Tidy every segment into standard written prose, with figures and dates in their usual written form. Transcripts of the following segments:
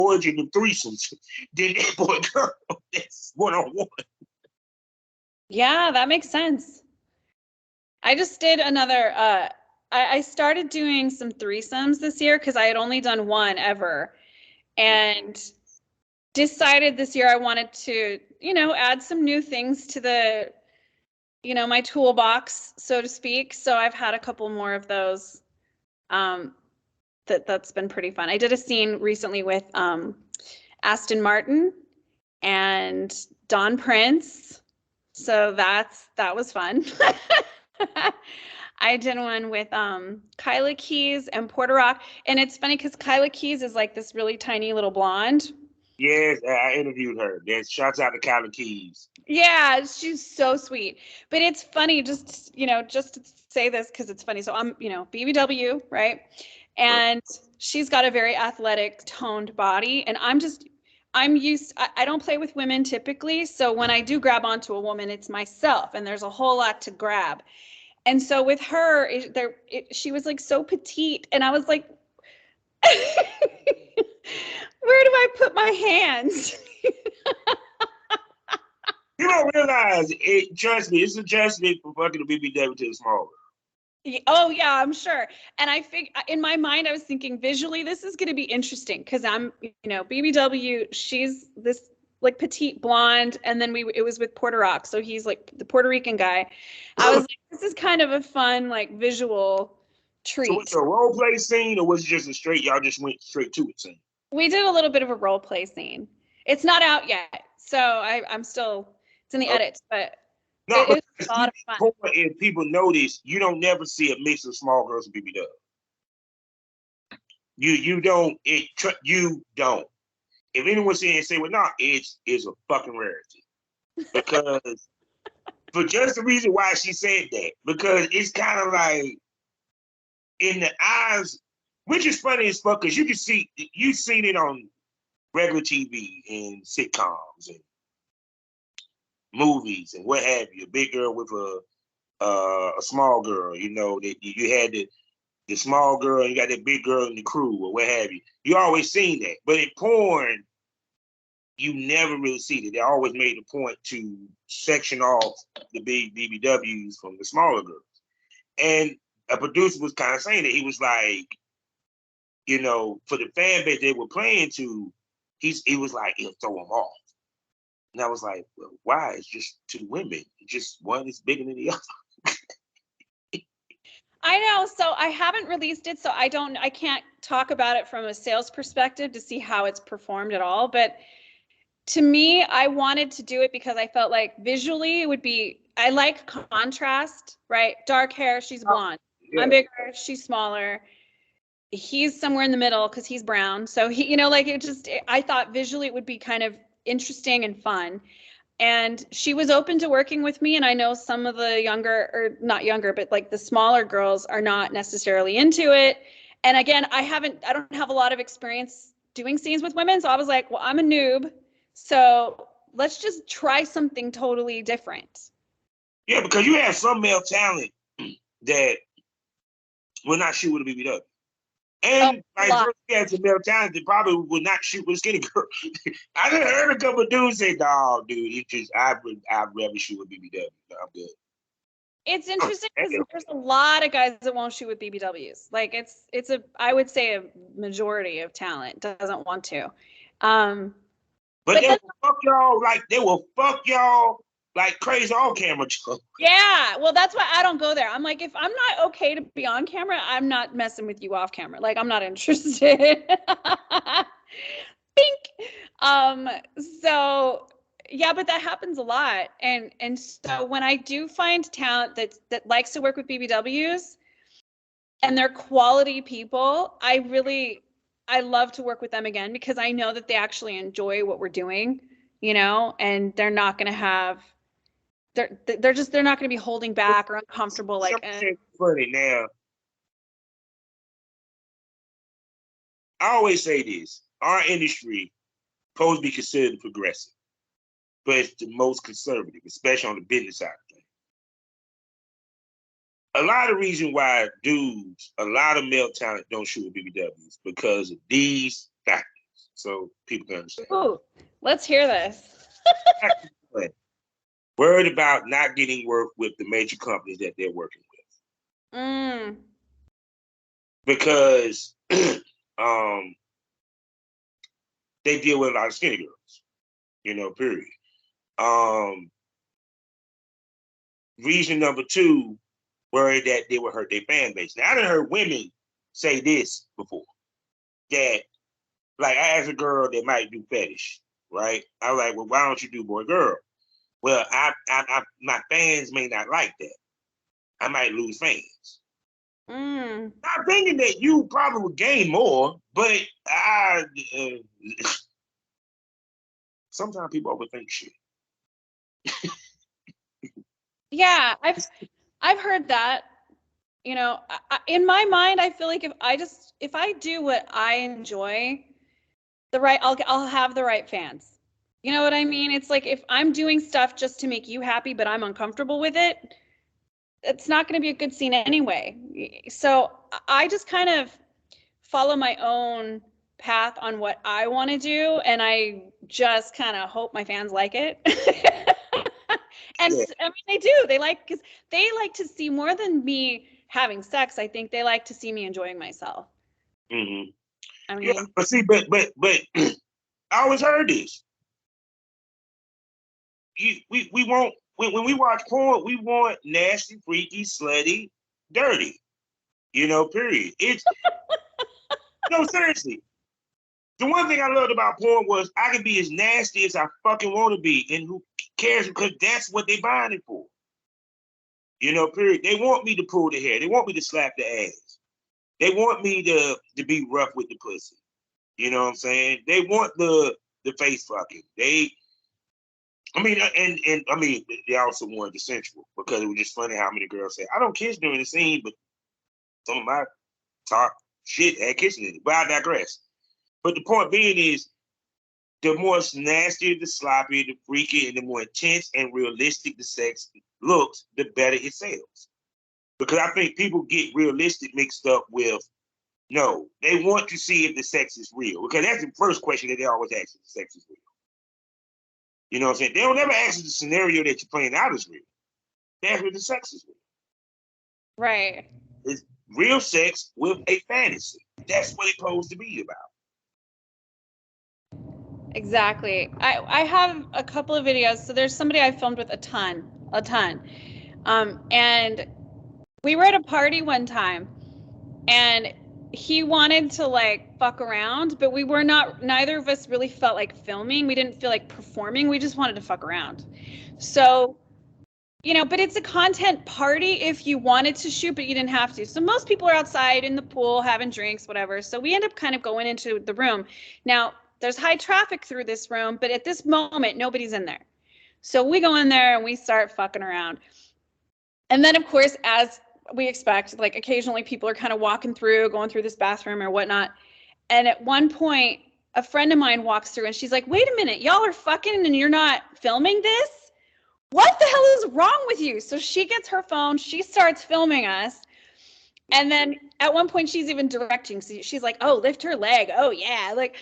origin of threesomes than that boy girl. That's one-on-one. Yeah, that makes sense. I just did another, I started doing some threesomes this year because I had only done one ever. And decided this year I wanted to, add some new things to the, my toolbox, so to speak. So I've had a couple more of those. That's been pretty fun. I did a scene recently with Aston Martin and Don Prince. So that was fun. I did one with Kyla Keys and Porter Rock. And it's funny because Kyla Keys is like this really tiny little blonde. Yes, I interviewed her. Shouts out to Kyla Keys. Yeah, she's so sweet. But it's funny, just to say this because it's funny. So I'm, BBW, right? And she's got a very athletic, toned body. And I don't play with women typically. So when I do grab onto a woman, it's myself. And there's a whole lot to grab. And so with her, she was like so petite. And I was like, where do I put my hands? You don't realize it. Trust me, it's adjustment from fucking the BBW to the small girl. Oh yeah, I'm sure. And in my mind, I was thinking visually, this is going to be interesting because I'm, BBW. She's this like petite blonde, and then it was with Porter Rock, so he's like the Puerto Rican guy. I was like, this is kind of a fun like visual treat. So was it a role play scene, or was it just y'all just went straight to it scene? We did a little bit of a role play scene. It's not out yet, so I'm still. It's in the edits, but it was a lot of fun. If people notice, you don't never see a mix of small girls and BBW. You don't. You don't. If anyone's saying and say, well, no, it's a fucking rarity. Because for just the reason why she said that, because it's kind of like in the eyes, which is funny as fuck, because you've seen it on regular TV and sitcoms and movies and what have you. A big girl with a small girl, that you had the small girl, and you got that big girl in the crew or what have you. You always seen that. But in porn, you never really see it. They always made a point to section off the big BBWs from the smaller girls. And a producer was kind of saying that he was like, for the fan base they were playing to, he was like, it'll throw them off. And I was like, well, why? It's just two women. Just one is bigger than the other. I know. So I haven't released it, so I can't talk about it from a sales perspective to see how it's performed at all. But to me, I wanted to do it because I felt like visually it would be, I like contrast, right? Dark hair, she's blonde. Yeah. I'm bigger, she's smaller. He's somewhere in the middle because he's brown. So I thought visually it would be kind of interesting and fun. And she was open to working with me. And I know some of the younger, or not younger, but like the smaller girls are not necessarily into it. And again, I don't have a lot of experience doing scenes with women. So I was like, well, I'm a noob. So let's just try something totally different. Yeah, because you have some male talent that will not shoot with a BBW. And you have some male talent that probably would not shoot with a skinny girl. I done heard a couple of dudes say, no, dude, I'd rather shoot with BBW. No, I'm good. It's interesting because there's a lot of guys that won't shoot with BBWs. Like I would say a majority of talent doesn't want to. But they will fuck y'all like crazy on camera. Yeah, well, that's why I don't go there. I'm like, if I'm not okay to be on camera, I'm not messing with you off camera. Like, I'm not interested. Think. So yeah, but that happens a lot. And so when I do find talent that likes to work with BBWs and they're quality people, I love to work with them again because I know that they actually enjoy what we're doing, and they're not going to have, they're not going to be holding back or uncomfortable. Like, funny now. I always say this: our industry supposed to be considered progressive, but it's the most conservative, especially on the business side of things. A lot of reason why a lot of male talent don't shoot with BBWs because of these factors. so people can understand. Ooh, let's hear this. Worried about not getting work with the major companies that they're working with. Because they deal with a lot of skinny girls, period. Reason number 2, worried that they would hurt their fan base. Now, I done heard women say this before, that, like, I asked a girl that might do fetish, right? I was like, well, why don't you do boy-girl? Well, my fans may not like that. I might lose fans. I'm thinking that you probably would gain more, but sometimes people overthink shit. Yeah, I've heard that. In my mind, I feel like if I do what I enjoy, I'll have the right fans. You know what I mean? It's like if I'm doing stuff just to make you happy, but I'm uncomfortable with it, it's not going to be a good scene anyway. So I just kind of follow my own path on what I want to do, and I just kind of hope my fans like it. And yeah. I mean, they do. Because they like to see more than me having sex. I think they like to see me enjoying myself. Mm-hmm. I mean, yeah, but see, but I always heard this. We want, when we watch porn, we want nasty, freaky, slutty, dirty. Period. It's no, seriously. The one thing I loved about porn was I can be as nasty as I fucking want to be, and who cares, because that's what they buying it for. Period. They want me to pull the hair. They want me to slap the ass. They want me to be rough with the pussy. You know what I'm saying? They want the face fucking. They also wanted the sensual, because it was just funny how many girls say, I don't kiss during the scene, but some of my talk shit had kissing in it. But I digress. But the point being is, the more nasty, the sloppy, the freaky, and the more intense and realistic the sex looks, the better it sells. Because I think people get realistic mixed up with, no, they want to see if the sex is real. Because that's the first question that they always ask, if the sex is real. You know what I'm saying? They don't ever ask if the scenario that you're playing out is real. They ask if the sex is real. Right. It's real sex with a fantasy. That's what it's supposed to be about. Exactly. I have a couple of videos. So there's somebody I filmed with a ton. And we were at a party one time, and he wanted to like fuck around, but neither of us really felt like filming. We didn't feel like performing. We just wanted to fuck around. So, but it's a content party if you wanted to shoot, but you didn't have to. So most people are outside in the pool having drinks, whatever. So we end up kind of going into the room. Now, there's high traffic through this room, but at this moment, nobody's in there. So we go in there and we start fucking around. And then, of course, as we expect, like occasionally people are kind of walking through, going through this bathroom or whatnot. And at one point, a friend of mine walks through and she's like, wait a minute, y'all are fucking and you're not filming this? What the hell is wrong with you? So she gets her phone, she starts filming us. And then at one point she's even directing. So she's like, oh, lift her leg. Oh yeah. Like,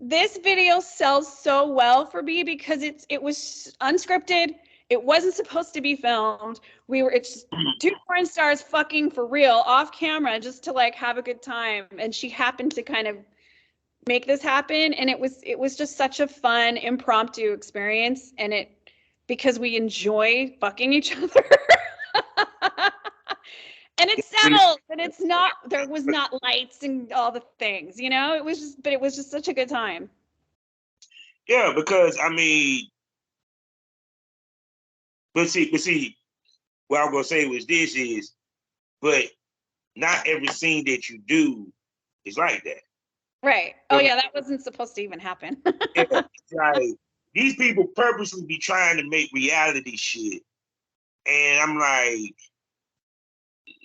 this video sells so well for me because it was unscripted. It wasn't supposed to be filmed. It's two porn stars fucking for real off camera just to like have a good time. And she happened to kind of make this happen. And it was just such a fun impromptu experience. And because we enjoy fucking each other. And it settled, and there was not lights and all the things, it was just such a good time. Yeah, because but see, what I'm gonna say was but not every scene that you do is like that. Right. Oh yeah, that wasn't supposed to even happen. Yeah, like, these people purposely be trying to make reality shit, and I'm like,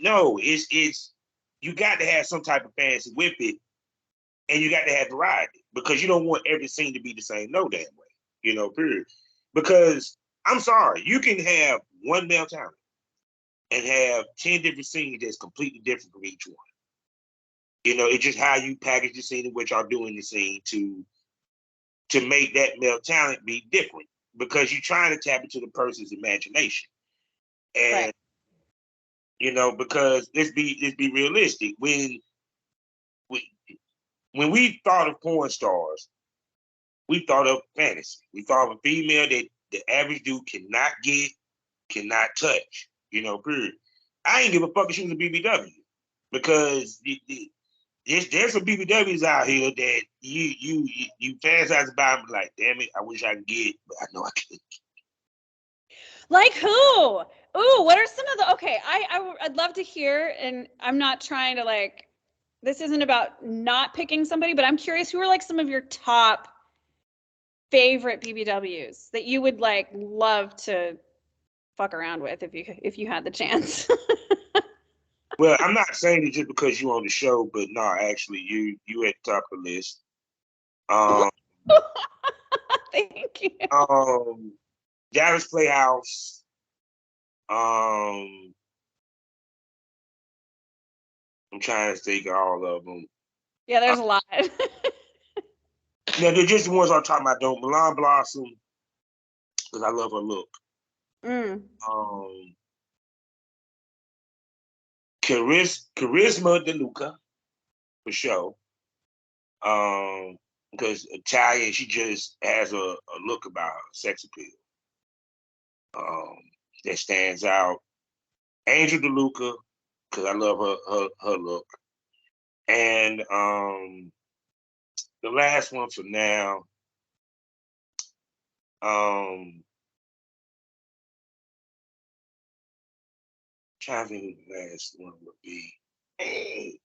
no, it's you got to have some type of fantasy with it, and you got to have variety, because you don't want every scene to be the same no damn way, period. Because I'm sorry, you can have one male talent and have 10 different scenes that's completely different from each one. It's just how you package the scene in which y'all doing the scene to to make that male talent be different, because you're trying to tap into the person's imagination. And right. you know, because let's be realistic. When we thought of porn stars, we thought of fantasy. We thought of a female that the average dude cannot get, cannot touch. You know, period. I ain't give a fuck if she was a BBW, because there's some BBWs out here that you fantasize about and be like, damn it, I wish I could get, but I know I can't. Like who? Ooh, what are some of the? Okay, I'd love to hear, and I'm not trying to like. This isn't about not picking somebody, but I'm curious, who are like some of your top favorite BBWs that you would like love to fuck around with if you had the chance? Well, I'm not saying it just because you on the show, but no, actually, you at the top of the list. Um, Thank you. Dallas Playhouse. I'm trying to think of all of them. Yeah, there's a lot. Now, they're just the ones I'm talking about. Don't Milan Blossom, because I love her look. Charisma DeLuca, for sure. Because Italian, she just has a look about her, sex appeal. That stands out. Angel DeLuca, because I love her look. And the last one for now, trying to think who the last one would be. Hey.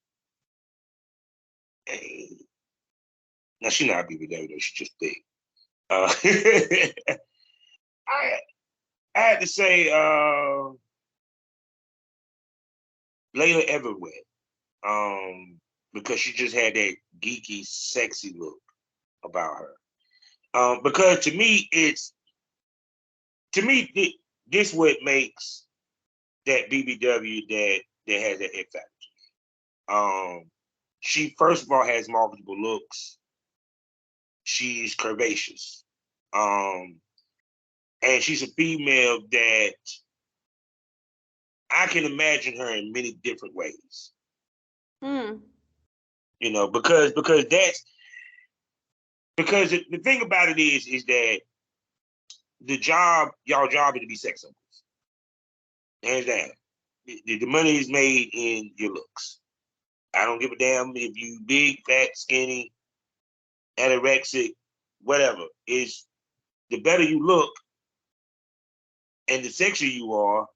Now she not BBW though, she's just big. I had to say Layla Everett, because she just had that geeky, sexy look about her. Because to me, this what makes that BBW that has that X factor. She first of all has multiple looks. She's curvaceous. And she's a female that I can imagine her in many different ways. You know, because the thing about it is that y'all job is to be sex symbols. Hands down. The money is made in your looks. I don't give a damn if you big, fat, skinny, anorexic, whatever. Is the better you look and the sexier you are,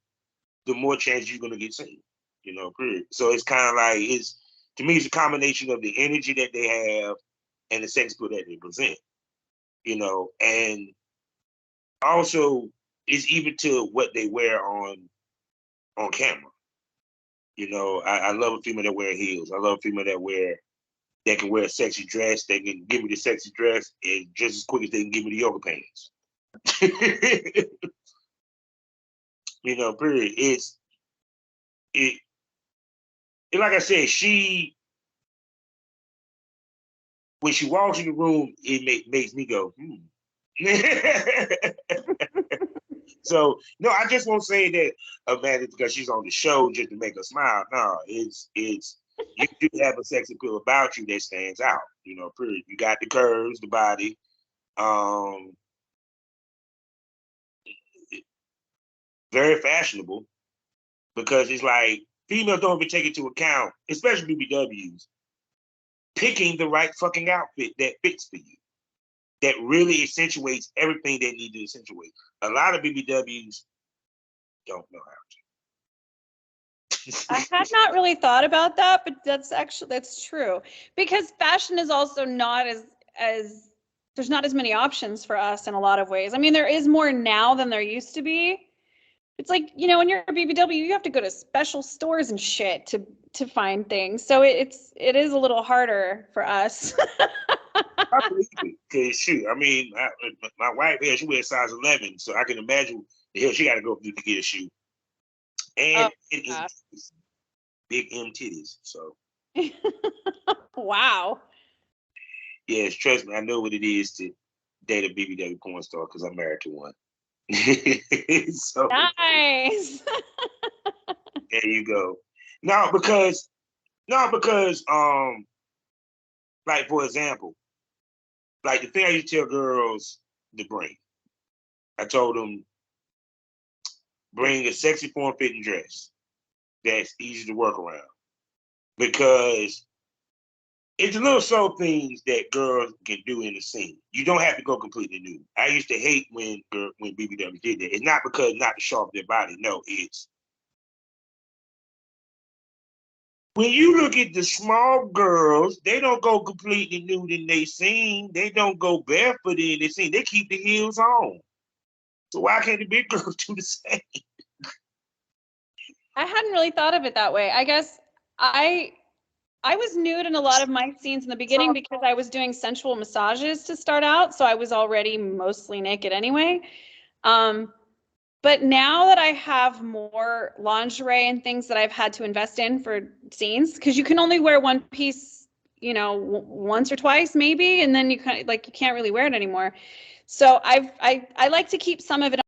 the more chance you're gonna get seen. You know, period. So it's kind of like to me, it's a combination of the energy that they have and the sex appeal that they present. You know, and also it's even to what they wear on camera. You know, I love a female that wear heels. I love a female that can wear a sexy dress. They can give me the sexy dress and just as quick as they can give me the yoga pants. You know, period. It like I said, when she walks in the room, it makes me go, So no, I just won't say that Amanda because she's on the show just to make her smile. No, it's you do have a sex appeal about you that stands out. You know, period. You got the curves, the body. Very fashionable because it's like females don't even take into account, especially BBWs, picking the right fucking outfit that fits for you, that really accentuates everything they need to accentuate. A lot of BBWs don't know how to. I had not really thought about that, but that's true, because fashion is also not as there's not as many options for us in a lot of ways. I mean, there is more now than there used to be. It's like, you know, when you're a BBW, you have to go to special stores and shit to find things. So it is a little harder for us. I believe it, because shoot, I mean, my wife here, she wears size 11, so I can imagine the hell she got to go through to get a shoe. And it is big M titties, so. Wow. Yes, trust me, I know what it is to date a BBW porn star because I'm married to one. So Nice. there you go. No, because like for example, like the thing I used to tell girls to bring. I told them bring a sexy form fitting dress that's easy to work around. Because it's the little subtle things that girls can do in the scene. You don't have to go completely nude. I used to hate when BBW did that. It's not because not to show off their body. No, it's when you look at the small girls, they don't go completely nude in their scene. They don't go barefoot in their scene. They keep the heels on. So why can't the big girls do the same? I hadn't really thought of it that way. I guess I was nude in a lot of my scenes in the beginning because I was doing sensual massages to start out, so I was already mostly naked anyway. But now that I have more lingerie and things that I've had to invest in for scenes, because you can only wear one piece, once or twice maybe, and then you kind of like you can't really wear it anymore. So I like to keep some of it